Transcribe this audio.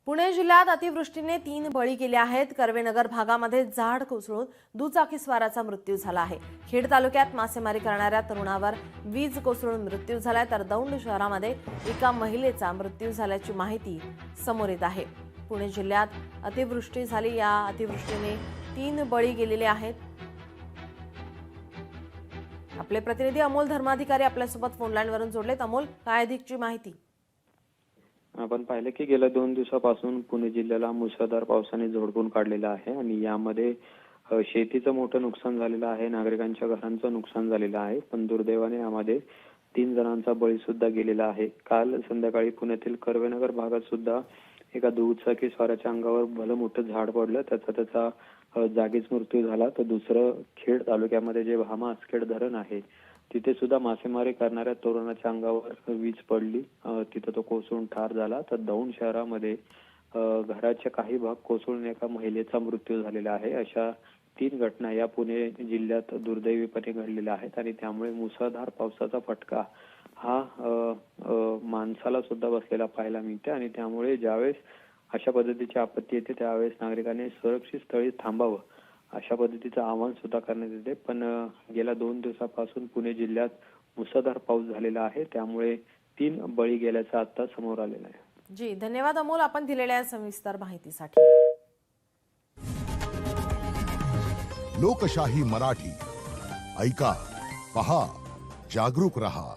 पुणे जिल्ह्यात अतिवृष्टीने 3 बळी गेले आहेत। कर्वेनगर भागामध्ये झाड कोसळून दुचाकीस्वाराचा मृत्यू झाला आहे। खेड तालुक्यात मासेमारी करणाऱ्या तरुणावर वीज कोसळून मृत्यू झालाय, तर दौंड शहरामध्ये एका महिलेचा मृत्यू झाल्याची माहिती समोर येत आहे। पुणे जिल्ह्यात अतिवृष्टी झाली, या अतिवृष्टीने 3 बळी गेलेले आहेत। आपले प्रतिनिधी अमोल धर्माधिकारी आपल्यासोबत फोन लाईनवरून जोडलेत। अमोल, काय अधिकची माहिती? आपण पाहिलं की गेल्या 2 दिवसापासून पुणे जिल्ह्याला मुसळधार पावसाने झोडपून काढलेला आहे आणि यामध्ये शेतीचं मोठं नुकसान झालेलं आहे, नागरिकांच्या घरांचं नुकसान झालेलं आहे। पण दुर्दैवाने यामध्ये 3 जणांचा बळी सुद्धा गेलेला आहे। काल संध्याकाळी पुण्यातील कर्वेनगर भागात सुद्धा एका दुचाकी स्वाराच्या अंगावर भलं मोठं झाड पडलं, त्याचा जागीच मृत्यू झाला। तर दुसरं खेड तालुक्यामध्ये जे भामा आसखेड धरण आहे तिथे सुद्धा मासेमारी करणाऱ्या तरुणाच्या अंगावर वीज पडली, तिथे तो कोसळून ठार झाला। तर दौंड शहरामध्ये घराचे काही भाग कोसळून एका महिलेचा मृत्यू झालेला आहे। अशा 3 घटना या पुणे जिल्ह्यात दुर्दैवीपणे घडलेल्या आहेत आणि त्यामुळे मुसळधार पावसाचा फटका हा माणसाला सुद्धा बसलेला पाहायला मिळते आणि त्यामुळे ज्यावेळेस अशा पद्धतीची आपत्ती येते त्यावेळेस नागरिकांनी सुरक्षित स्थळी थांबावं अशा पद्धतीचं आवाहन सुद्धा करण्यात येते। पण गेल्या 2 दिवसापासून पुणे जिल्ह्यात मुसळधार पाऊस झालेला आहे, त्यामुळे 3 बळी गेल्याचं आता समोर आलेलं आहे। जी, धन्यवाद अमोल, आपण दिलेल्या सविस्तर माहितीसाठी। लोकशाही मराठी ऐका, पहा, जागरूक रहा।